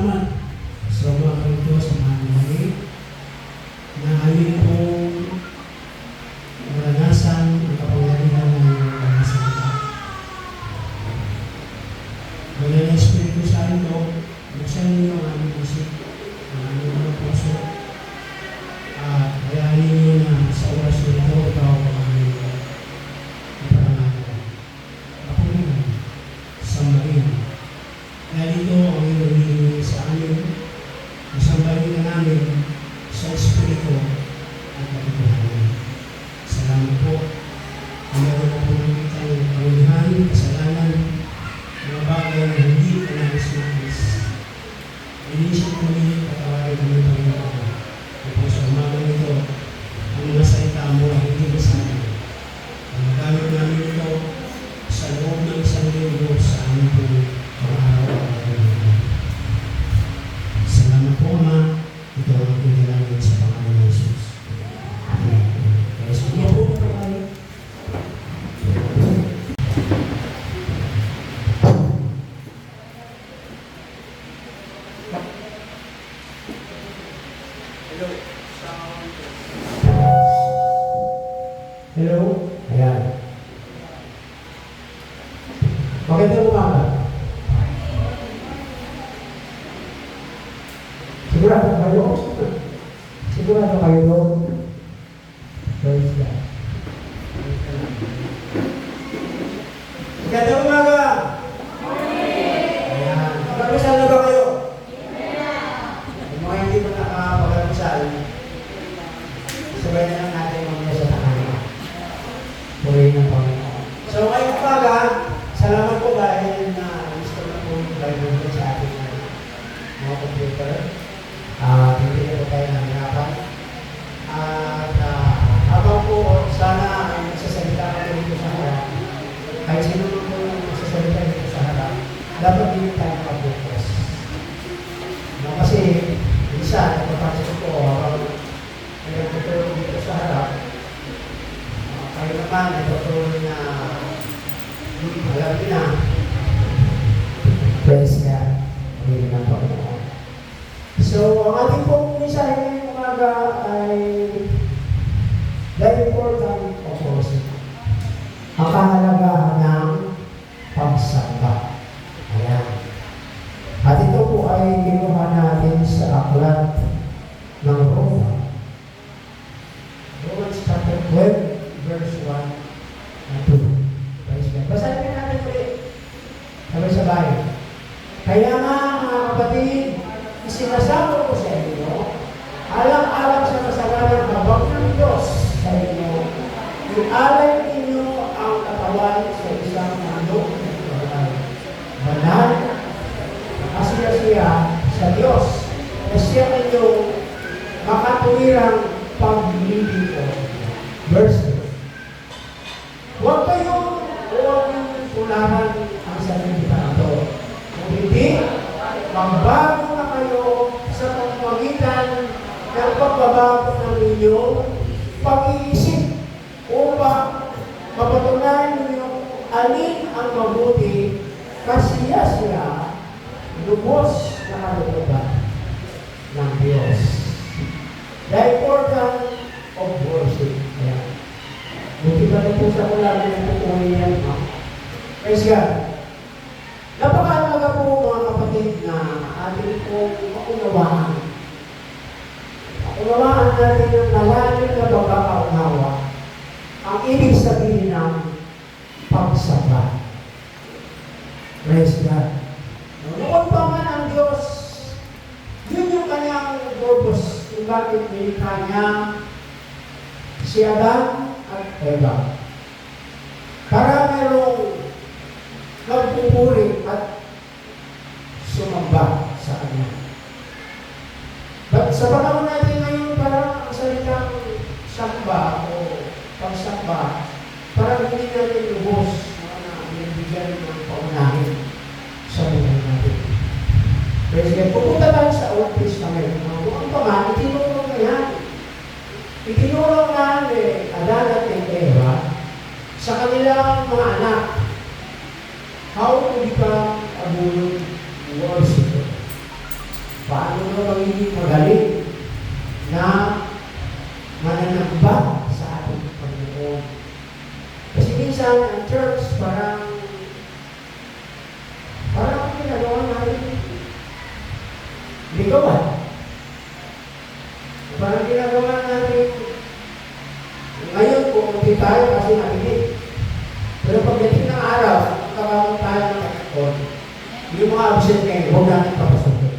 salamat sa mga kanito sa mga kami na amin pong maranasan ang kapangyarihan ng mga salita. Wala na Espiritu Santo, buksan niyo ang aming isip, ang aming mga puso, at kayanin niyo na sa oras nito, ikaw ang aming iparangalan. Ako rin, sa Maria. Kaya dito ang iyong sa amin, masambahin na namin sa Espiritu at katipunan. Salamat po. Meron na po nakita ng karulihan, kasalanan, mga bagay na hindi ka nais-nais. Inisip kami, patawarin kami ng Panginoon. At sa umaga nito, ang mga salita mo ay hindi kasama. Ang nagamit namin ito sa loob ng isang linggo sa aming po araw-araw. Salamat po, Ama. Ito ang pinilangin sa Panginoon ng Jesus. Amen. Kaya sige po po tayo. Hello? Ayan. Magandang umaga. Sigurado kayo? Sigurado kayo doon? Praise God. Magandang umaga! Ayan. Magpapasal na ba kayo? Yung mga hindi pa nakapagpapasal, sabay na lang natin mamaya sa tahanan. Purihin ng Panginoon. So ngayong umaga, salamat po dahil na-install na po yung Bible sa ating mga computer. Hindi na po tayo nangirapan. At habang po sana ang nagsasalita ko dito sa harap, kahit sino po yung nagsasalita dito sa harap, dapat din tayo mag-focus. Kasi minsan, napapasok ko habang nagtutulog dito sa harap, kayo naman, nagtutulog na alam niyo na. Praise God. Hindi na po. So, ang ating pong mensahe ngayong umaga ay the importance of worship. Ang kahalagahan ng pagsamba. Ayan. At ito po ay kinuha natin sa aklat ng Roma. Romans chapter 12, verse 1 and 2. Basahin natin ulit. Sabay-sabay. Kaya nga, mga kapatid, isinasabi ko sa inyo, alang-alang sa kasalanan habang ng Diyos sa inyo, ialay ninyo ang katawan sa isang manok banal, nakasiya-siya sa Diyos, na siya inyong makatuwirang paglilingkod. Verse 2. Huwag kayong tularan ang sarili na ito. Kung hindi, magbago na kayo sa pamamagitan ng pagbabago ng inyong pag-iisip upang mapatunayan ninyo alin ang mabuti kasi siya lubos na kalooban ng Diyos. The importance of worship. Ayan. Buti ba rin po sa kung lagi ng pupuli yan, ha? Praise God. Napakalaga po mga kapatid na ating pong maunawaan. Maunawaan natin ng malalim na pagkakaunawa ang ibig sabihin ng pagsamba. Praise God. Noon pa man ang Diyos, yun yung kanyang purpose kung bakit nilikha niya si Adan at Eva. Para merong nagpupuri at sumamba sa Kanya. But sa panahon natin ngayon, parang ang salitang samba o pagsamba, parang hindi natin lubos na binibigyan ng paunahin sa buhay natin. Praise God. Pupunta tayo sa Old Testament. Kung pa man, itinulong na yan. Itinulong na ni Adan at Eva sa kanilang mga anak how to become a good worshiper. magiging magaling na mananambak sa ating Panginoon. Kasi minsan, ang church parang ginagawa natin ligawan. Parang ginagawa natin ngayon kung hindi tayo kasi nakinig. Pero pagdating ng araw, magkakaroon tayo ng kakakon. Yung mga absent ngayon, huwag natin papasukin.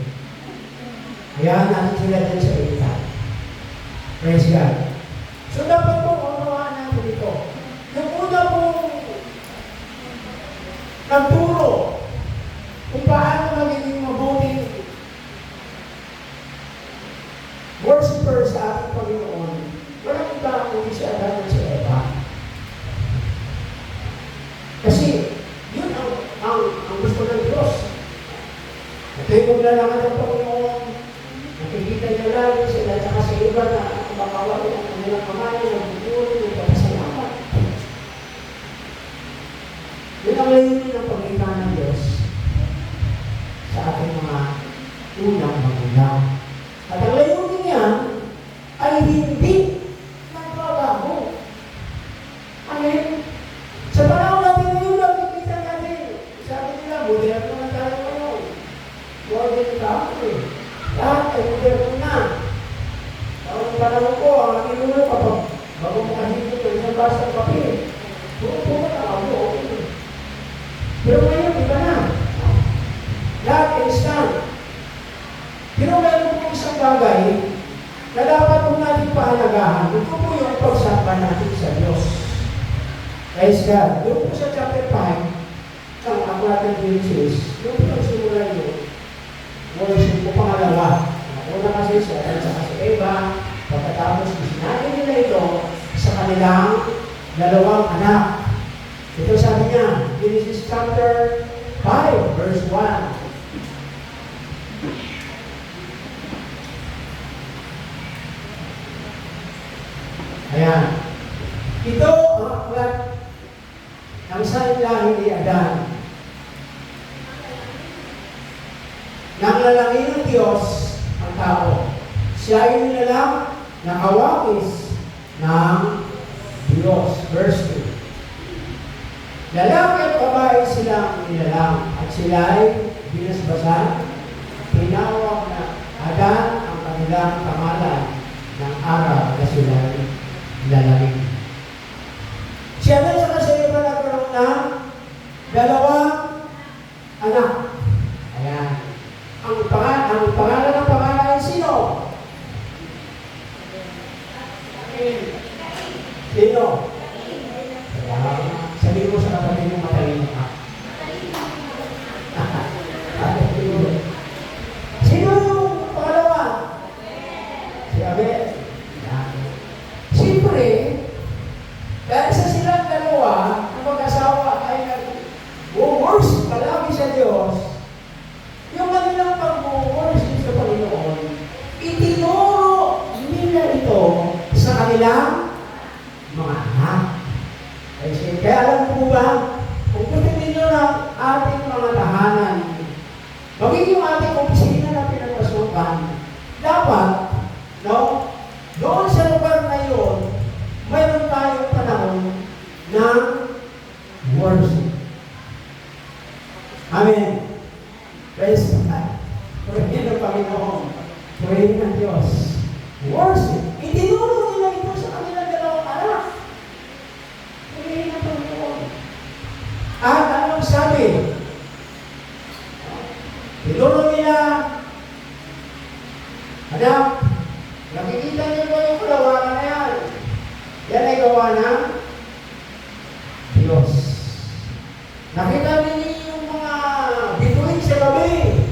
Hayaan natin sila dyan sa ilitan. Praise God. So dapat po unawaan natin ito. Yung una pong nagturo kung paano magiging mabuting worshiper sa ating Panginoon, walang iba kung si Adan at si Eva. Kasi yun ang gusto ng Diyos. At yung maglalakad ng Panginoon, nakikita niya lalo sila at saka sa iba na makawali ang kanilang kamay, nagbubulo, nagpapasalamat. Yun ang layunin ng pagkita ng Diyos sa ating mga unang magulang. At ang layunin niya ay hindi nagbabago. Amen? Sa panahon natin ngayon, nakikita natin, sabi nila, moderno na tayo ngayon. Modern tayo eh. Lahat ay moderno na. Ang panahon ko, ang aking ulo, kapag bago mo kahigit ko isang basa ng papel, puro na ako, okay. Pero ngayon, iba na. Lahat instant. Pero meron po isang bagay na dapat po natin pahalagahan. Ito po yung pagsamba natin sa Diyos. Praise God. Doon po sa chapter 5, ang aklat ng Genesis, doon po nagsimula yun. Worship po pangalawa. Una kasi siya, at saka si Eva, pagkatapos sinabi nila ito sa kanilang dalawang anak. Ito sabi niya, Genesis chapter 5, verse 1. Ayan. Ito ang aklat ng sanlahi ni Adan. Nang lalangin ng Diyos ang tao, siya ay nilalang na kawakis ng Diyos. Verse 2. Lalaki at babae silang nilalang at sila ay binasbasan, tinawag na Adan ang kanilang pangalan ng araw na sila ay lalangin. Siya na sa kasayapa nagkaroon ng dalawang anak. Ayan. Ang pangalan ng pangalan ay sino? Sino? Sabihin mo sa kapatid mo, matalino ka. Sino yung pangalawa? Si Abel. Siyempre, dahil sa silang dalawa, ang mag-asawa ay nag-worship palagi sa Diyos, yung kanilang pag-worship sa Panginoon, itinuro nila ito sa kanilang mga anak. Kaya alam po ba, kung putin ninyo ng ating mga tahanan, magiging ating opisina na pinagpasukan, dapat, no, doon sa lugar na yun, mayroon tayong panahon ng worship. Amen. Praise God. Purihin ng Panginoon. Purihin ng Diyos. Worship. Itinuro nila ito sa kanilang dalawang anak. Purihin ng Panginoon. At anong sabi? Tinuro nila, anak, nakikita niyo ba yung kalawakan na yan? Yan ay gawa ng Diyos. Nakita niyo yung mga bituin sa gabi,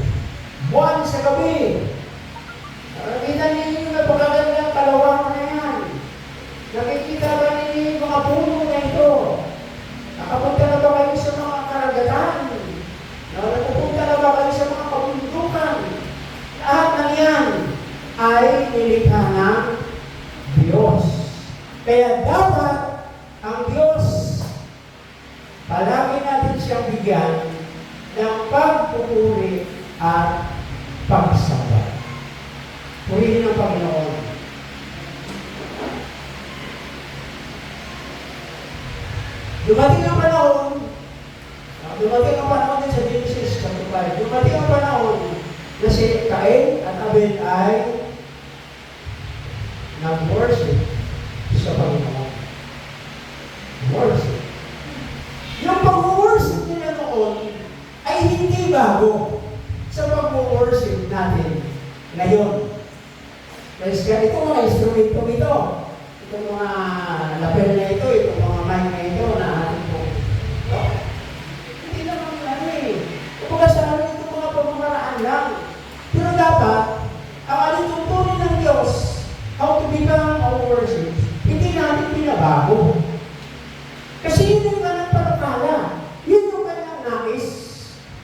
buwan sa gabi. Nakita niyo yung napakagandang kalawakan na yan. Nakikita ba niyo yung mga puno na ito? Nakapunta na ba kayo sa mga karagatan? Nakapunta na ba kayo sa mga kabundukan? Lahat ng yan ay nilikha ng Diyos. Kaya dapat ang Diyos, palagi natin siyang bigyan ng pagpupuri at pagsamba. Dumating ang panahon, dumating ang panahon din sa Genesis chapter 5, dumating ang panahon na si Cain at Abel ay nag-worship sa Panginoon. Worship. Yung pag-worship nila noon ay hindi bago sa pag-worship natin ngayon. Kaya itong mga instrumento ito, itong mga lapel na ito, itong mga mic na ito na ating po. No? Hindi naman ano eh. Kumbaga sa amin itong mga pamamaraan lang. Pero dapat, ang alituntunin ng Diyos, how to become our worship, hindi natin pinabago. Kasi yun yung panagpapakala. Yun yung kanyang nais.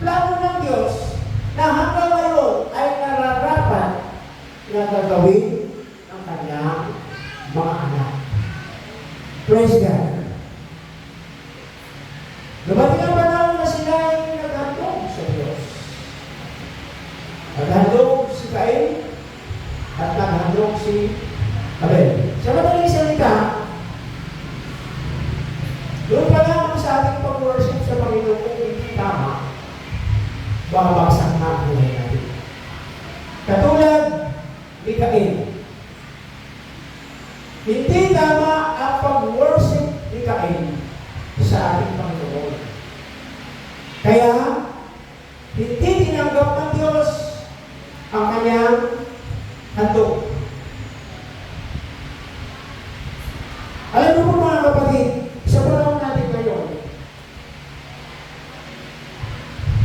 Plano ng Diyos na hanggang ngayon ay nararapat na gagawin ng kanyang mga anak. Praise God. Dumating ang panahon na sila ay naghandog sa Diyos. Naghandog si Cain at naghandog si Abel. Sa madaling salita, doon pa lang sa ating pag-worship sa Panginoon kung hindi tama, babagsak na ang buhay natin. Katulad ni Cain. Hindi tama ang pag-worship ni Cain sa ating Panginoon. Kaya, hindi tinanggap ng Diyos ang kanyang handog. Alam mo po mga kapatid, sa panahon natin ngayon,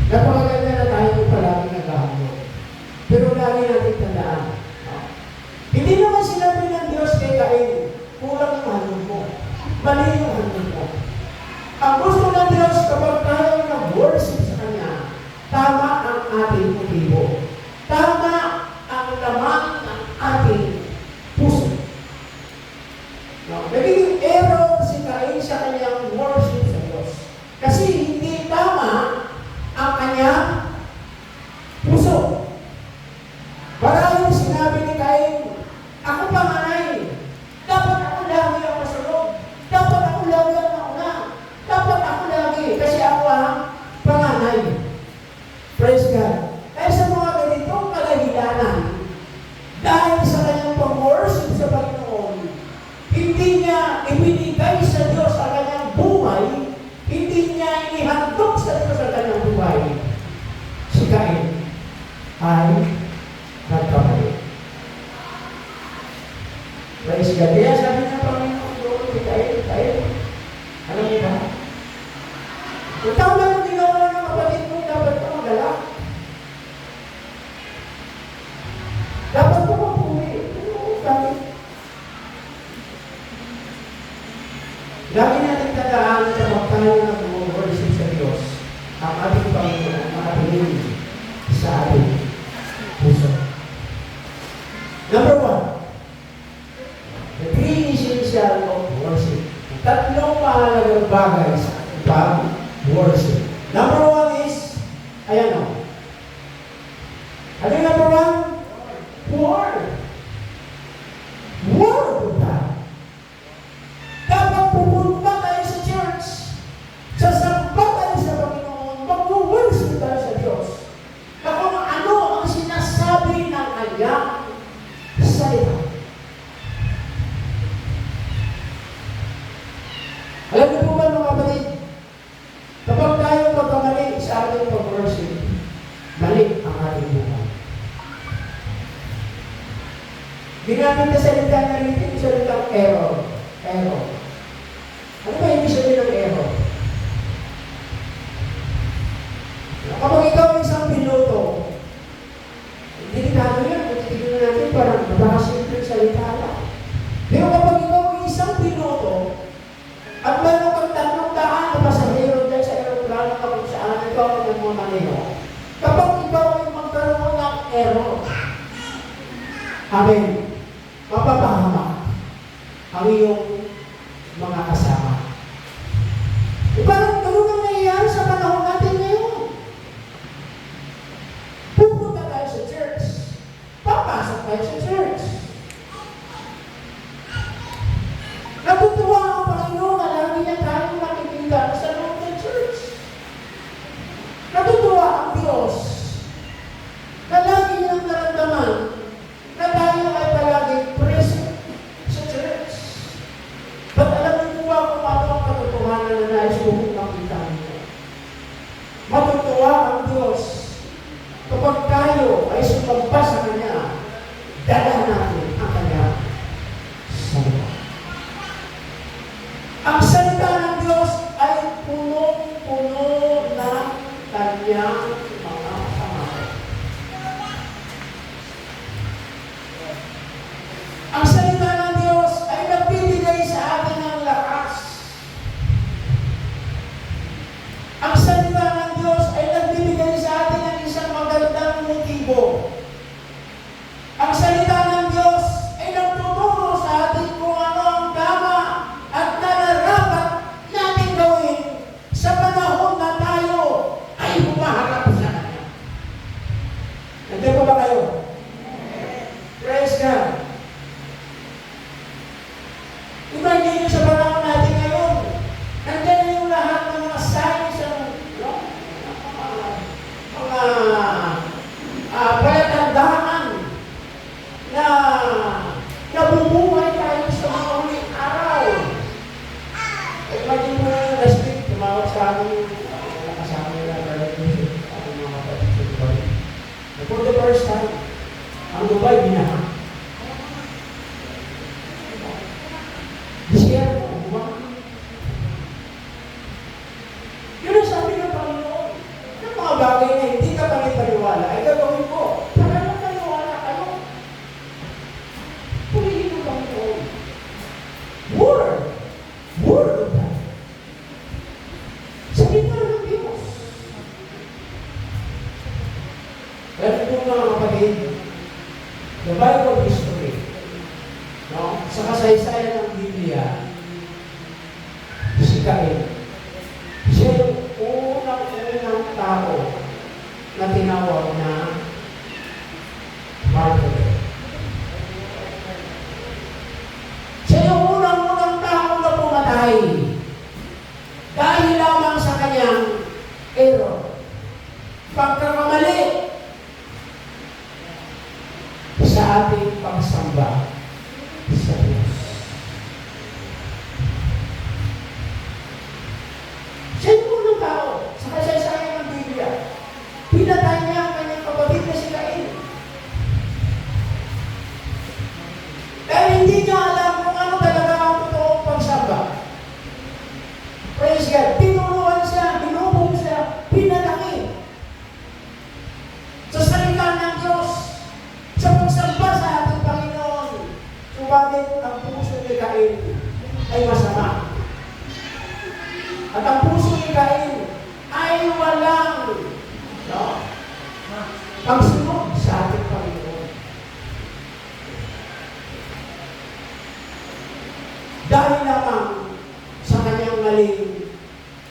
napakaganda na tayo palagi naghahandog. Pero lagi natin tandaan, hindi naman sinabi ng Diyos kay Cain, kulang yung handog mo. Mali yung handog mo. Ang gusto ng Diyos kapag tayo nag-worship sa Kanya, tama ang ating motibo. Tama ang laman ng ating puso. Nagiging error si Cain sa kanyang worship sa Diyos. Kasi hindi tama ang kanyang puso. Maraming sinabi ni Cain, ako panganay. Dapat ako lagi ang masunod. Dapat ako lagi ang mauna. Dapat ako lagi. Kasi ako ang panganay. Praise God. Kaya sa mga ganitong kalahilanan, dahil sa kanyang pag-worship sa Panginoon, hindi niya ibinigay sa Diyos ang kanyang buhay, hindi niya inihandog sa Diyos ang kanyang buhay. Si Cain ay nagkamali. Praise God. Kaya sabi niya Panginoon doon si Cain, alam niyo ba? Kung tama yung ginawa ng kapatid mo, dapat ka magalak. Dapat ka mapuwi. Bakit? Lagi natin tandaan kapag tayo nag-worship sa Diyos, ang ating Panginoon makatingin sa ating puso. Number 1, the three essentials of worship. Tatlong mahalagang bagay sa ating pag-worship. Number 1 is, ayan o. Ano yung number 1? Word. Word of God. Dapat pupunta tayo sa church, sasamba tayo sa Panginoon, mag-worship tayo sa Diyos, na kung ano ang sinasabi ng kanyang salita. Alam niyo po ba mga kapatid, kapag tayo magkamali sa ating pag-worship, mali ang ating buhay. Ginamit na salita na rin yung salitang error. Error. Ano ba ibig sabihin ng error? Kapag ikaw ay isang piloto, delikado yan. Kung titignan natin, parang napakasimpleng salita lang. Pero kapag ikaw ay isang piloto, at mayroon kang 300 na pasahero dyan sa aeroplano na kung saan ikaw ay nagmamaneho, kapag ikaw ay magkaroon ng error, amen, mapapahamak ang iyong mga kasama. Parang ganun ang nangyayari sa panahon natin ngayon. Pupunta tayo sa church. Papasok tayo sa church. Natutuwa ang Panginoon na lagi niya tayong nakikita first time. Ang Dubai, binaha. Desierto, buwan. Yun ang sabi ng Panginoon. Yung mga bagay na hindi ka panipaniwala, ay gagawin ko. Para lang paniwala kayo. Purihin ng Panginoon. Word of God. Salita ng Diyos. Ganun po mga kapatid, the Bible history, no? Sa kasaysayan ng Biblia, si Cain, siya yung unang tao na tinawag na martyr. Siya yung unang tao na pumatay dahil lamang sa kanyang error, pagkakamali sa ating pagsamba sa Diyos. Siya yung unang tao sa kasaysayan ng Biblia. Pinatay niya ang kanyang kapatid na si Cain. Dahil hindi niya alam kung ano talaga ang totoong pagsamba. Praise God. Tinuruan siya, binubog siya, pinalaki sa salita ng Diyos, sa pagsamba sa ating Panginoon. Subalit ang puso ni Cain ay masama. At ang puso ni Cain ay walang pagsunod sa ating Panginoon. Dahil lamang sa kanyang maling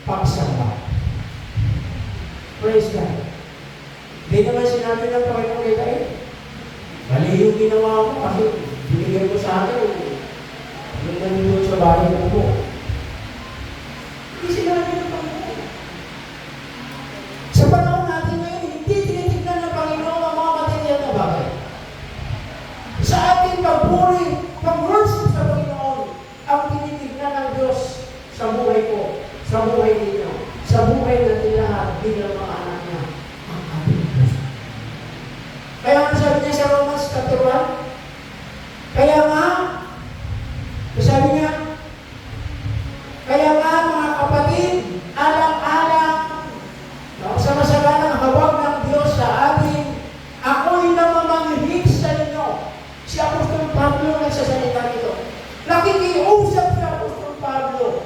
pagsamba. Praise God. Hindi naman sinabi ng Panginoon kay Cain, mali yung ginawa ko kasi binigay ko sa akin yung nandun sa bahay ng po. Hindi sinabi ng Panginoon. Sa panahon natin ngayon, hindi tinitignan ng Panginoon ang mga material na bagay. Sa ating pagpuri, pag-worship sa Panginoon, ang tinitignan ng Diyos sa buhay ko, sa buhay ninyo, sa buhay natin lahat bilang mga anak niya, ang ating Diyos. Kaya ang sabi niya sa Romans chapter 1, kaya nga, mga kapatid, alang-alang, sa masaganang hawag ng Diyos sa atin, ako'y namamanhid sa inyo. Si Apostol Pablo nagsasalita nito. Nakikiusap si Apostol Pablo.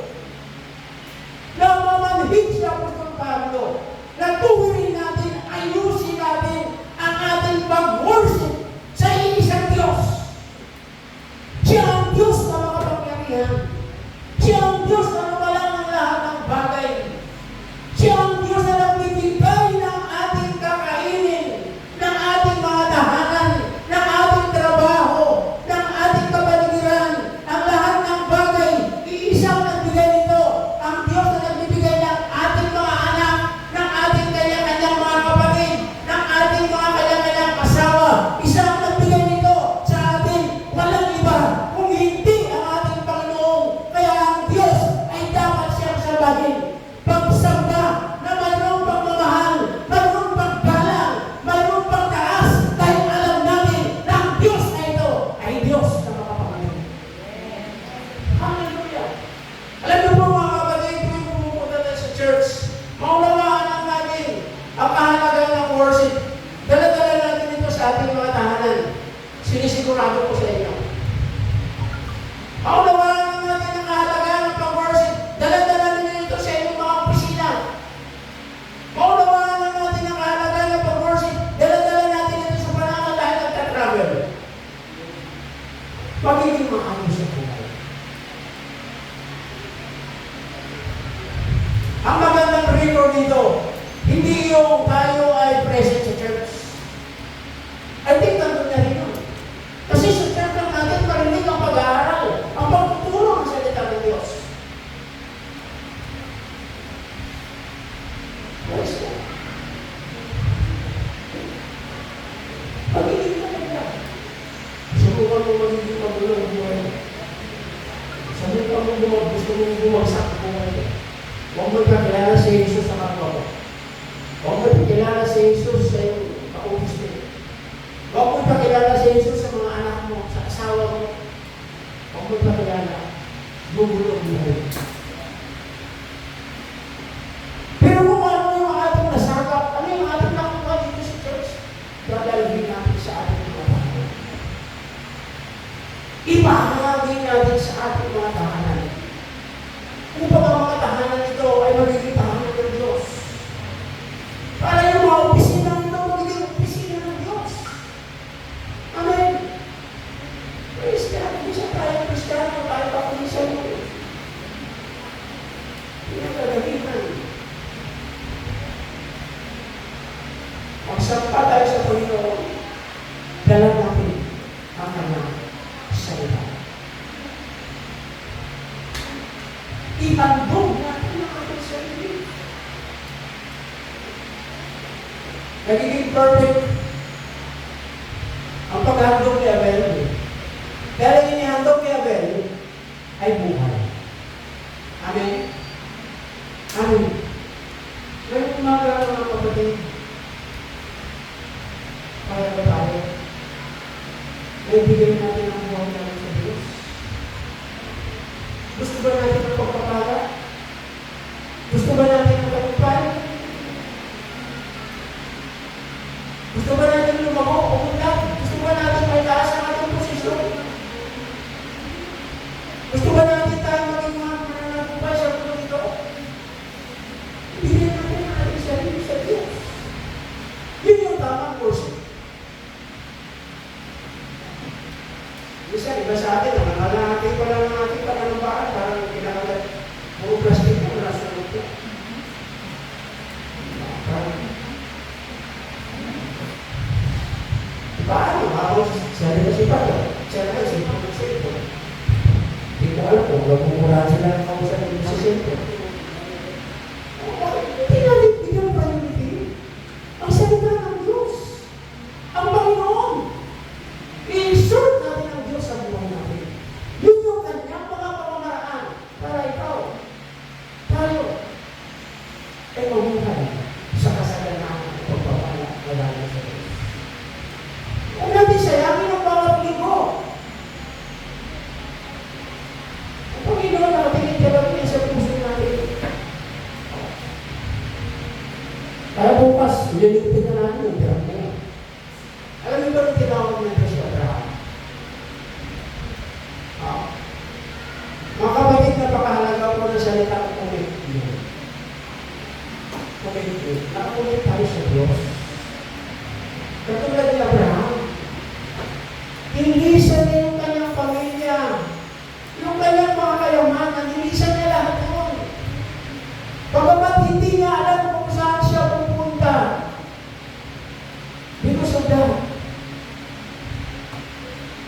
Namamanhid si Apostol Pablo. Natuwirin natin, ayusin natin ang ating pag-worship sa iisang Diyos. Siya ang Diyos na makapangyarihan. Siya ang Diyos na nawalan ng lahat ng bagay. Siya ang Diyos na nagbibigay ng ating kakainin, ng ating mga tahanan, ng ating trabaho, ng ating kapaligiran, ang lahat ng bagay. Iisang nagbigay nito, ang Diyos na nagbibigay ng ating mga anak, ng ating kanya-kanyang mga kapatid, ng ating mga kanya-kanyang asawa. Isa ang nagbigay nito sa atin, walang iba, kung hindi ang ating Panginoon. Kaya ang Diyos ay dapat siyang sambahin. Pagsamba na mayroong pagmamahal, mayroong paggalang, mayroong pagtaas, dahil alam natin na ang Diyos na ito ay Diyos na makapangalan. Hallelujah! Alam niyo po mga kapatid, kung pumupunta tayo sa church, maunawaan lang natin ang kahalagan ng worship. Dala-dala natin ito sa ating mga tahanan. Sinisigurado ko sa inyo. Maunawaan lang natin ang kahalagan ng pag-worship. Dala-dala natin ito sa inyong mga opisina. Maunawaan lang natin ang kahalagan ng pag-worship. Dala-dala natin ito sa panahon dahil nagtatravel. Pagiging maayos sa buhay. Ang magandang record dito, hindi yung tayo ay present sa church. I think nandun na rin yun. Kasi sa church lang natin marinig ang pag-aaral, ang pagtuturo ng salita ng Diyos. Praise God. Pagiging maganda. Subukan mo magiging magulo ang buhay. Subukan mo gusto mong bumagsak ang buhay. Huwag mo ipakilala si Jesus sa kapwa mo. Huwag mo ipakilala si Jesus sa iyong kaubos mo. magpakilala sa Jesus sa mga anak mo, sa asawa mo. Huwag mo ipakilala. Bubulong mo rin. Pero kung ano yung ating nasagap, ano yung ating nakuha dito sa church, dadalhin natin sa ating mga tahanan. Ibahagi natin sa ating mga tahanan. Upang ang mga tahanan nito ay magiging tahanan ng Diyos. Para yung mga opisina nito magiging opisina ng Diyos. Amen. Praise God. Bisa tayo Kristiyano, tayo pakulisan mo. Hindi ang gagamitan. Magsampa tayo sa Panginoon, dala natin ang kanyang salita. Ihandog natin ang ating sarili. Nagiging perfect ang paghandog ni Abel. Dahil yung inihandog ni Abel ay buhay. Amen? Amen. Ngayon umaga mga kapatid, kaya ba tayo? Naibigay natin ang buhay natin sa Diyos. Gusto ba natin ang pagpapala? Gusto ba natin ang tagumpay? Gusto ba natin lumago o umunlad? Gusto ba natin may taas ang ating posisyon? Gusto ba natin tayo maging mga mananagumpay sa mundo nito? Ibigay natin ang ating sarili sa Diyos. Yun yung tamang kurso. Minsan, iba sa atin, nakalangati pa lang ang ating pananampaan, parang kinakagat, puro plastic na wala sa luto. Paano? Ako, sari na si Pato. Siya naman, si Pato ng cellphone. Hindi ko alam kung magmumurahan sila ng kausap ng sa cellphone. Hindi natin bigyan pa yung bigyan. Ang salita ng Diyos. Ang Panginoon. I-insert natin ang Diyos sa buhay natin. Yun yung kanyang mga pamamaraan para ikaw, tayo, ay mabuhay sa kasaganaan ng pagpapala wala na sa Diyos. Huwag natin sayangin ang bawat linggo. Ang Panginoon natin italagin sa puso natin. Kaya bukas, liligpit na natin yung pirang mo. Alam niyo ba yung tinawag ng Diyos sa Abraham? Mga kapatid, napakahalaga po ng salita ng commitment. Commitment. Nakakomit tayo sa Diyos. Katulad ni Abraham, hinihisan niya yung kanyang pamilya, yung kanyang mga kayamanan, hinihisan niya lahat yun. Pagkabat hindi niya alam kung saan siya pupunta. Because of that,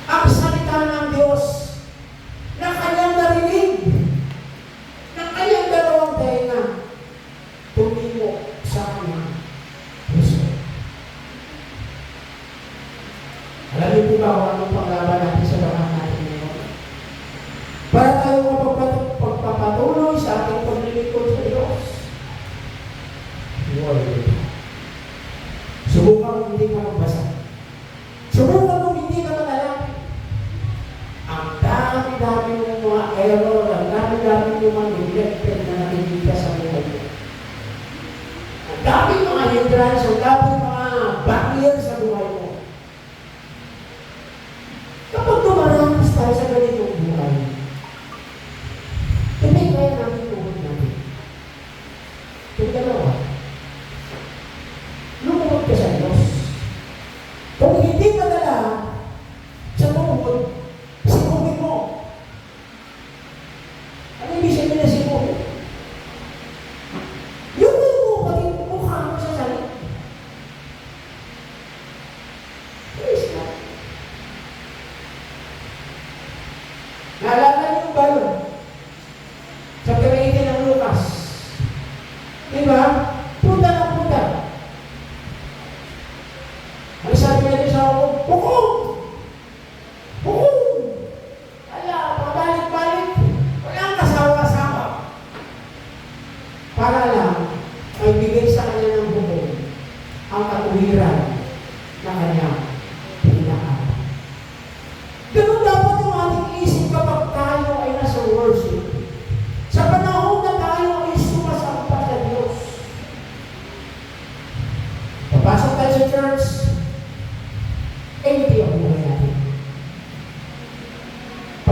ang salita ng Diyos na kanyang narinig, na kanyang dalawang dahinga, tumimo sa kanyang puso. Alam niyo po ba kung anong panglaban natin sa bahan natin ngayon? Para tayo magpapatuloy sa ating paglilingkod sa Diyos. Lord, subukan kung hindi ka magbasa. Subukan kung hindi ka manalangin. Ang dami-dami ng mga error, ang dami-dami ng mga neglected na nakikita sa buhay mo. Ang dami mga hindrance, ang dami mga barrier sa buhay mo. Kapag dumaranas tayo sa ganitong buhay, hindi kaya natin tuhod natin.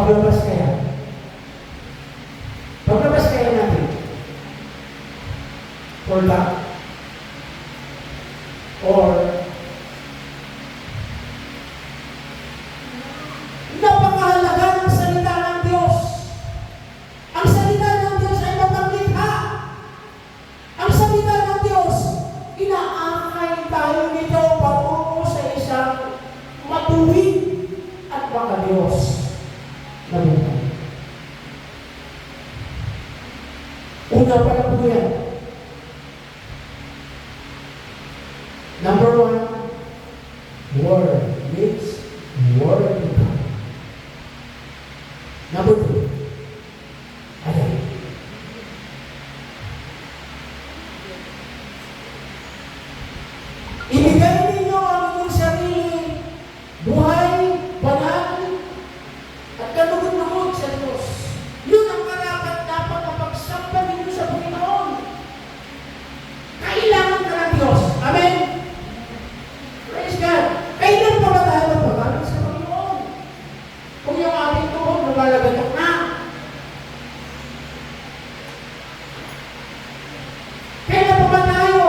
paglabas kaya? Paglabas kaya natin? For that? Or napakahalaga ng salita ng Diyos. Ang salita ng Diyos ay mapaglikha. Ang salita ng Diyos, inaakay tayo nito patungo sa isang matuwid at baka Diyos na buhay. Una pa lang po yan. Number one, word means word of God. Number two, ayan. Ibigay ninyo ang inyong sarili, buhay, banal, at kalugod-lugod sa Diyos. Yun ang karapat-dapat na pagsamba ninyo sa Panginoon. Kailangan ka ng Diyos. Amen? Praise God. Kailan pa ba tayo magpagaling sa Panginoon? Kung yung ating tuhod lumalagatok na. Kailan pa ba tayo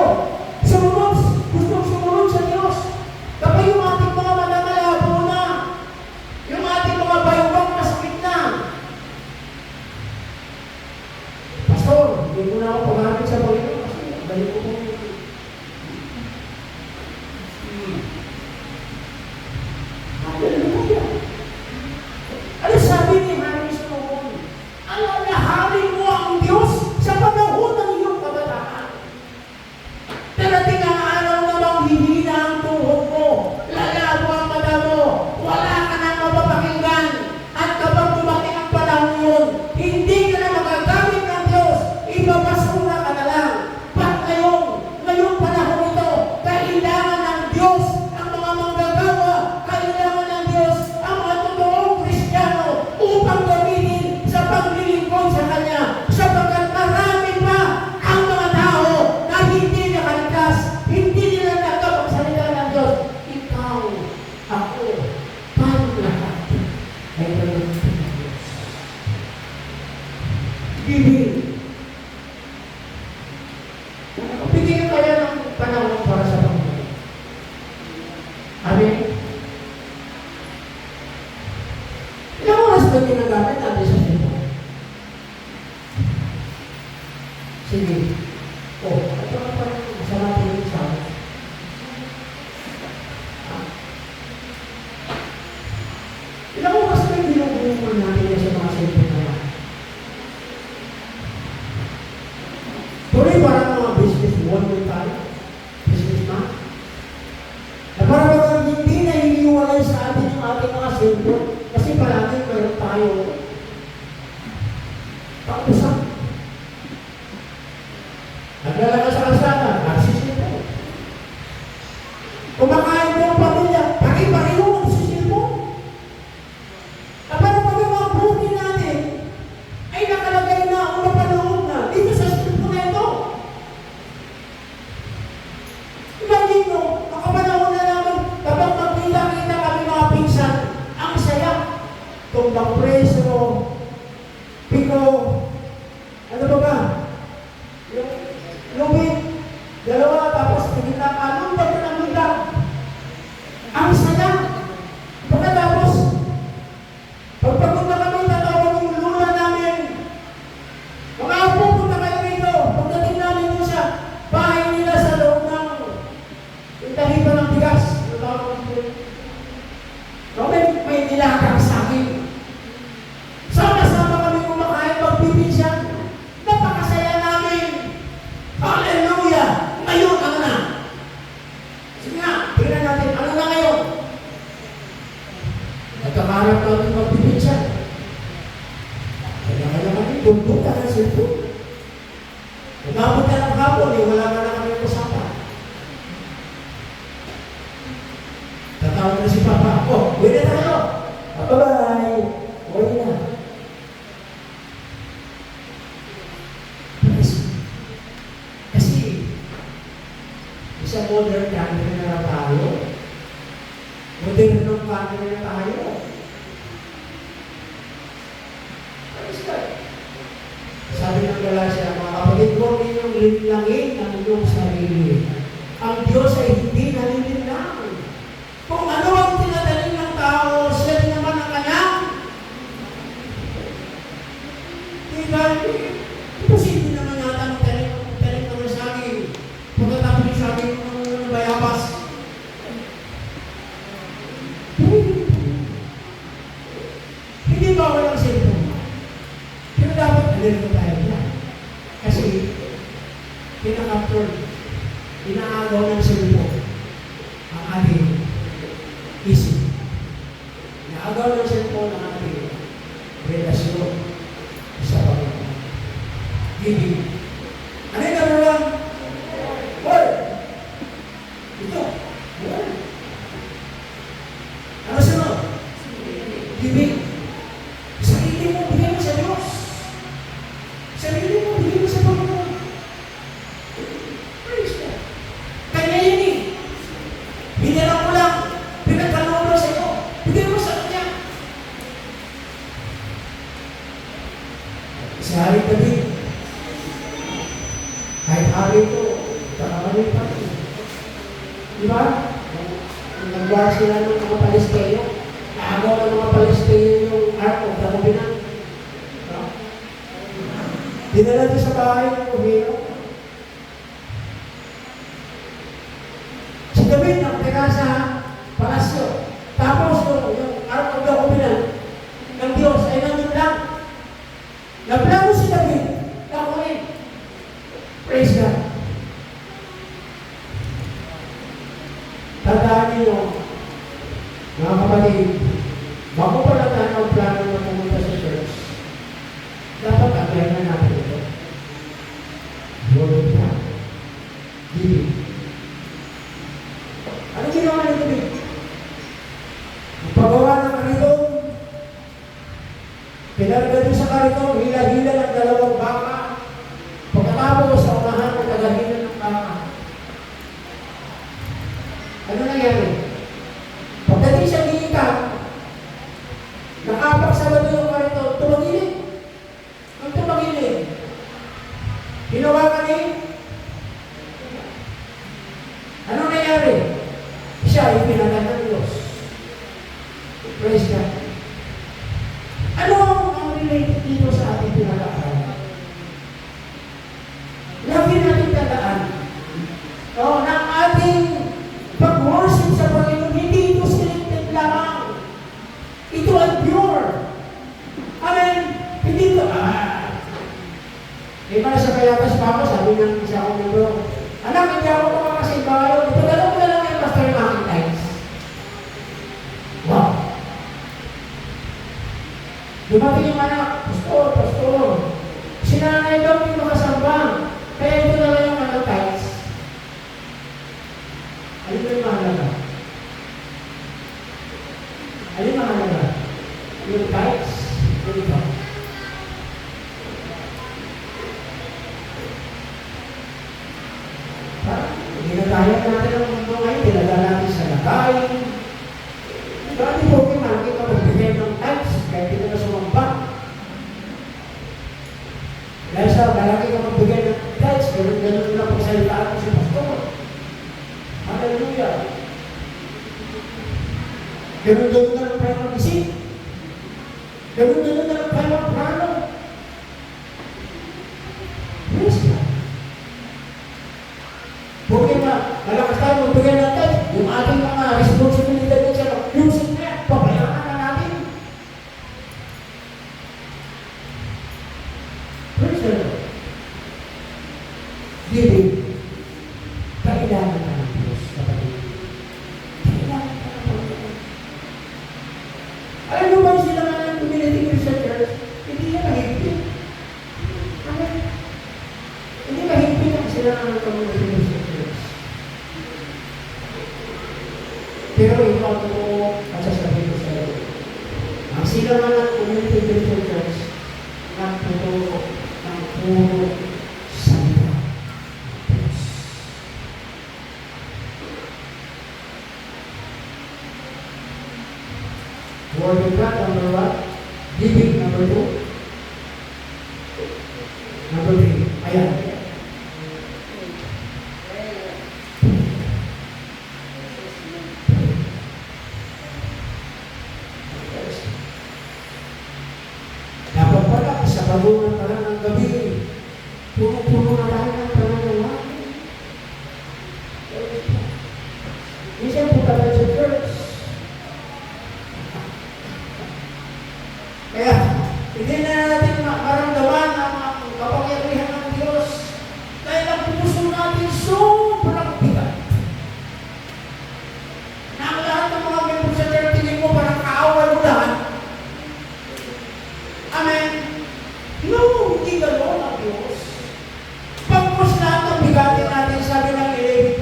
gustong sumunod sa Diyos? Kapag yung ating mga malamalabo na, yung ating mga bayawang masakit na. Pastor, hindi mo na ako pagaling sa Panginoon kasi balik ko po. Ano sabi ni Harry Stone? Alalahanin mo ang Diyos sa panahon ng iyong kabataan. Darating ang araw na bang hihina ang tuhod mo, lalabo ang mata mo, wala ka nang mapapakinggan. At kapag dumating ang panahon yun, hindi ka na magagamit ng Diyos, ibabasura ka na lang. Ba't ngayong panahon ito, kailangan ng Diyos ang mga manggagawa, kailangan ng Diyos ang mga totoong Kristiyano upang gamitin sa paglilingkod sa Kanya. Sapagkat marami pa ang mga tao na hindi nakaligtas, hindi nila nagkap ang salita ng Diyos. Ikaw, ako, tayong lahat ay nalagyan ng Diyos. Giving. Bigyan kaya ng panahon para sa Panginoon. Amen? Ilang oras ba ginagamit natin sa cellphone? Sige. Ito ka pa rin. Masama po yung sa akin. Ilang oras ba yung ginagawa natin sa mga cellphone naman? Tuloy parang mga business woman tayo. Businessman. Na parang hindi na hiniwalay sa atin yung ating mga cellphone kasi palagi mayroon tayo pag-usap. Naglalakad sa kalsada, nagsisipon. Kumakain mo ang pamilya, pari-pariho ang nagsisipon. Kapag ang mga buhay natin ay nakalagay na o napanood na dito sa cellphone na ito. Imagine mo, makapanahon na namin kapag magkita-kita kami mga pinsan, ang saya. Tumbang preso, piko, ano ba? Yung lubid, dalawa, tapos tigita ka, lundag na lundag. Ang saya. Pagkatapos, pagpagod na kami, tatawag yung lula namin. Mga apo, punta kayo rito. Pagdating namin doon sa bahay nila sa loob ng intahipan ng bigas. May nilakang sa akin. Sama-sama kami kumakain, magpipinsan. Napakasaya namin. Hallelujah! Ngayon, ano na? Sige nga, tingnan natin, ano na ngayon? Nagkakarap namin magpipinsan. Kaya kami, bundok ka ng cellphone. Umabot ka ng hapon, wala ka na kami usapan. Tatawag na si Papa, uwi na tayo. Bye-bye. Uwi na. Kasi, isang modern camera na lang tayo. Modern ng camera na tayo. Praise God. Sabi ng Galatia, mga kapatid, huwag ninyong linlangin ang inyong sarili. Ang Diyos ay hindi nalilinlang. Kung ano ang tinatanim ng tao, siya din naman ang kanyang. Posible naman yata magtanim ng saging. Pagkatapos yung saging ng bayabas. Hindi ba walang cellphone? Pero dapat alerto tayo na. Kasi, pinaka-capture, inaagaw ng cellphone ang ating isip. Inaagaw ng cellphone ang ating relasyon sa Panginoon. Giving. Ano yung number one? Word. Ito. Word. Ano sunod? Giving. Sarili mo, bigay mo sa Diyos. Sarili mo, bigay mo sa Panginoon. Praise God. Kanya yun eh. Binilang mo lang. Pinagkaloob mo sa iyo. Bigay mo sa Kanya. Si Hari David, kahit hari ko, kakamali pa. Diba? Nung nag-war sila ng mga Palestino, naagaw ng mga Palestino yung Ark of the Covenant. Dinala doon sa bahay ng Pumino. Si David nakateka sa palasyo. Tapos yung Ark of the Covenant ng Diyos ay nandun lang. Naplano si David. Nakunin. Praise God. Tandaan niyo, mga kapatid, bago pa lang tayo ang plano na pumunta sa church, dapat apply na natin ito. Word of God. Giving. Ano ginawa ni David? Paggawa ng karitong, pinarga doon sa karitong, hila-hila ng dalawang baka. Pagkatapos sa unahan ng tagahilan ng baka. Ano nangyari? Pagdating siya giitan, nakapagsabat yung karito, tumagilid. Ang tumagilid. Hinawakan ni, ano nangyari? Siya ay pinagad ng Diyos. Praise God. Ano ang related dito sa ating pinag-aaral? Lagi natin tandaan, na ating pag-worship sa Panginoon, hindi ito selected lamang. Ito ay pure. Amen? Hindi ito, Di ba sa Payatas Papa, sabi ng isa akong libro, anak, hindi ako kumakasimba kayo. Ito dalawa na lang yung pastor ng aking times. Wow! Dumating yung anak, pastor. Sinanay daw yung makasambang. Kaya ito na lang yung anak times. Alin ba yung mahalaga? Alin mahalaga? Yung times? O ito? Ginagaya natin ang mundo ngayon, tinala natin sa lagay. Grabe po, malaki ka magbigay ng times, kahit hindi na sumamba. Dahil sa malaki ka magbigay ng times, ganun na pagsalitaan mo si pastor. Hallelujah! Ganun na lang tayo mag-isip. Ganun na lang tayo mag-plano. Yes, God. Bukit na, malakas tayo magbigay ng times, yung ating mga responsibilidad na siya, usip na yan, pabayaan na natin. Praise the Lord. Giving. Kailangan ka ng Diyos, kapatid. Kailangan ka ng Panginoon. Alam mo ba sila nga ng community Christian Church? Hindi na mahigpit. Amen. Hindi mahigpit ang sila nga ng community Christian Church. Pero ikaw ito at sasabihin ko sa iyo. Ang sila nga ng community Christian Church, nagtuturo ng puro salita. Word of God, number one. Giving, number two. Number 3. Ayan. Dapat pala, sa bagungan pa lang ng gabi, puno-puno na tayo ng pananawa. Minsan po tayo sa church. Kaya, hindi na natin maramdaman ang kapangyarihan ng Diyos dahil ang puso natin sobrang bigat. Na ang lahat ng mga membro sa church, tingin mo parang kaawal mo lahat. Amen? No, hindi gano'n ang Diyos. Pagpus lahat ng bigatin natin, sabi ng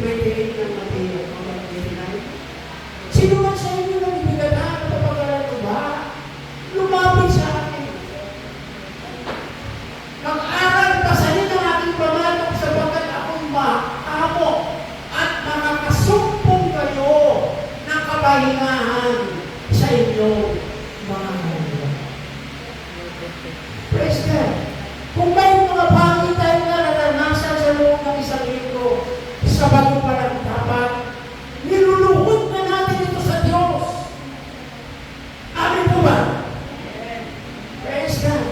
11:28 ng Mateo, mga 29. Sino man sa inyo na bibigatan at kapagalan ko ba? Lumapit sa akin. Mag-aral, pasanin ang aking pamatok sapagkat akong maamo at makakasumpong kayo ng kapahingahan sa inyong mga kaibigan. Praise God. Kung may mga pangit tayong nararanasan sa loob ng isang linggo, sa bago pa lang dapat, niluluhod na natin ito sa Diyos. Amin po ba? Praise God.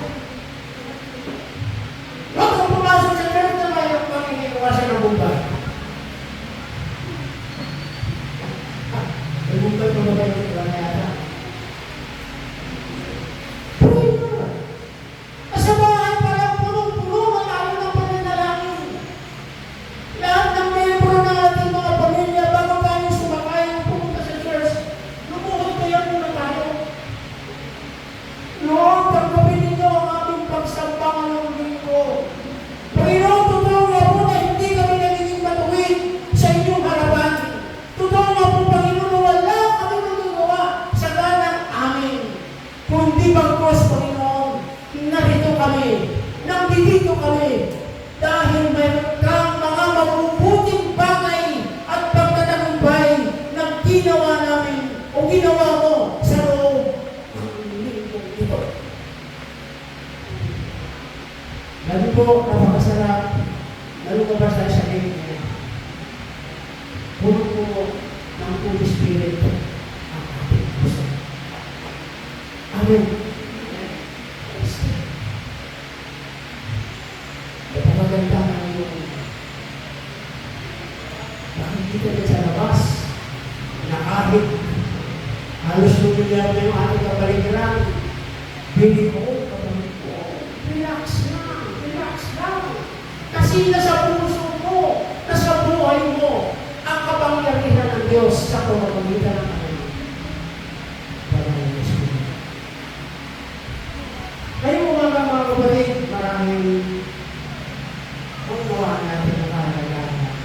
Huwag kang pumasok sa church na may panginiwasan ng bumbay. May bumbay pa ba kayo ng iba na yata? Pray na. Sa bahay parang punong-puno ang tayo ng pananalangin. Lahat ng membro ng ating mga pamilya bago tayo sumakay ng pumunta sa church, lumuhod kaya muna tayo. Lord, tanggapin ninyo ang aming pagsambangan ng linggo. Panginoon, totoo nga po na hindi kami nagiging matuwid sa inyong harapan. Totoo nga po, Panginoon, na wala kami magagawa sa ganang amin. Kundi bagkos, Panginoon, narito kami, nandito kami, dahil mayroon kang mga mabubuting bagay at pagtatagumpay na ginawa namin o ginawa mo sa loob ng linggong ito. Lalo po, napakasarap, lalo ko ba sa sarili niya, puno po ng Holy Spirit ang ating puso. Amen. Maganda ng iyong nakikita niya sa labas na kahit halos lumiliyar na yung ating kapaligiran, bili ko, relax lang. Kasi nasa puso mo, nasa buhay mo, ang kapangyarihan ng Diyos sa pamamagitan ng kanyang Banal na Espiritu. Ngayong umaga mga kapatid, maraming unawaan natin ang kahalagaan ng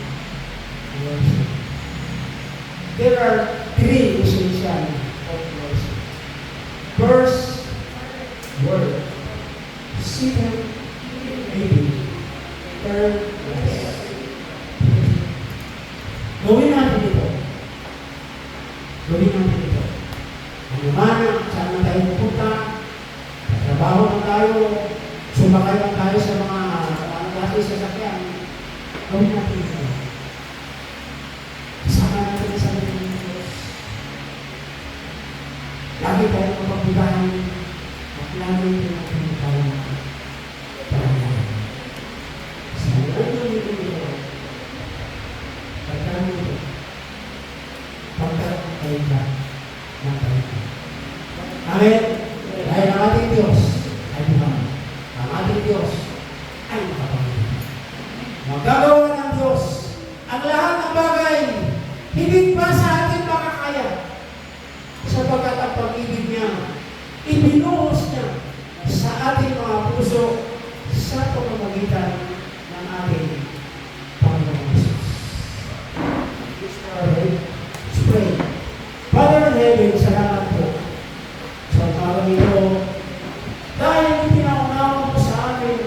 worship. There are 3 essential of worship. First, word. Second, reading. Third, rest. Gawin natin ito. Ano man, saan na tayo pupunta, trabaho na tayo, sumakay lang tayo sa mga klase sasakyan, gawin natin ito. Kasama natin sa sarili ng Diyos. Lagi tayong mapagbigayan at lagi tayong pinagkawan para natin. Sa loob ng ito, pagkaroon ito, pagkaroon tayo ka ng tayo. Amen? Dahil ang ating Diyos ay buhay. Ang ating Diyos ay makapangyarihan. Magagawa ng Diyos ang lahat ng bagay, higit pa sa ating makakaya. Sapagkat ang pag-ibig niya, ibinuhos niya sa ating mga puso sa pamamagitan ng ating Panginoon Jesus. Let's pray. Father in heaven, salamat po sa umaga nito dahil pinaunawa mo sa amin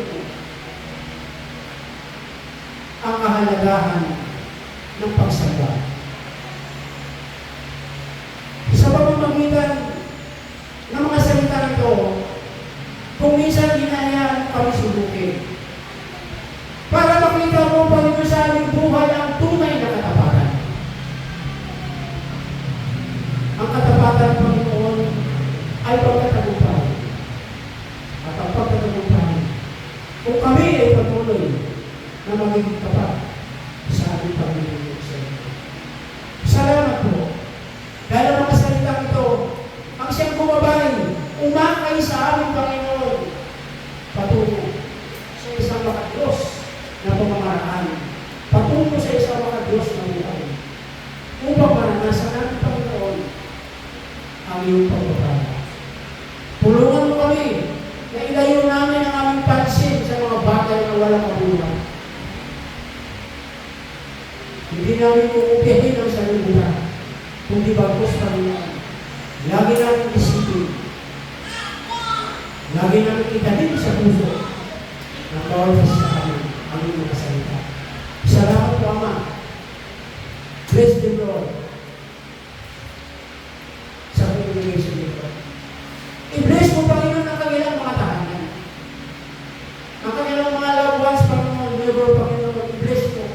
ang kahalagahan ng pagsamba. Sa pamamagitan ng mga salita nito, kung minsan hinayaan kami sulukin, maging tapat sa ating Panginoon sa inyo. Salamat po. Dahil ang mga salitang ito, ang siyang bumabay, umakay sa aming Panginoon, patungo sa isang makadiyos na pamamaraan, patungo sa isang makadiyos na buhay, upang maranasan natin, Panginoon, ang iyong pagpapala. Tulungan mo kami na ilayo namin ang aming pansin sa mga bagay na walang kabuluhan. Hindi namin uupihin ang salimutan, kundi bagos, Panginoon. Lagi namin isipin, lagi namin itanim sa puso na bawal sa amin ang iyong mga salita. Salamat po, Ama. Bless the Lord sa congregation nito. I-bless mo, Panginoon, ang kanilang mga tahanan. Ang kanilang mga loved ones, Panginoon, never, Panginoon, i-bless mo.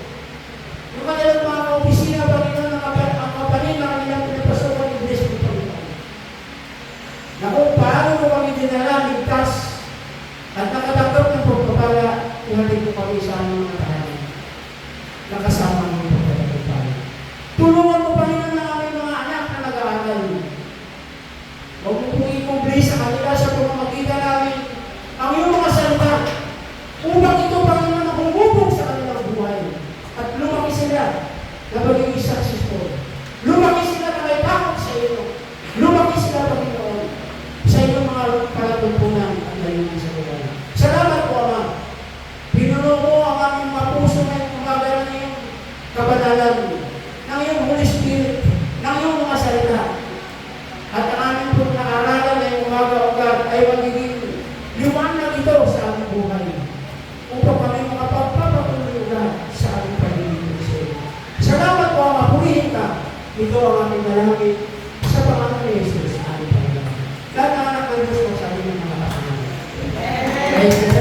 Yung kanilang mga opisina, Panginoon, ang kapanin na kanilang pinapasokan, i-bless mo, Panginoon. Na kung paano mo kami dinala, ligtas, at nakatanggap ng pagpapala, ihatid mo kami sa aming mga tahanan. Nakasama mo yung pagpapala. Tulungan mo, Panginoon, ng aming mga anak na nag-aaral. Huwag mo pong i-publish sa kanila sa pamamagitan namin ang iyong mga salita upang ito, Panginoon, na humubog sa kanilang buhay at lumaki sila na magiging successful. Lumaki sila na may takot sa iyo. Lumaki sila, Panginoon, sa iyong mga palatumpunan at layunin sa buhay. Salamat po, Ama. Pinuno mo ang aming mga puso ngayong umaga ng iyong kabanalan, ng iyong Holy Spirit, ng iyong mga salita. At ang aming pong naaralan ngayong umaga, O God, ay magiging liwanag ito sa aming buhay upang kami mga pagpapatuloy, O God, sa aming pag-ibig sa iyo. Salamat po, Ama. Purihin ka. Ito ang aming dalangin sa pangalan ni Jesus, aming Panginoon. Lahat ng anak ng Diyos, sa aming mga kapatid.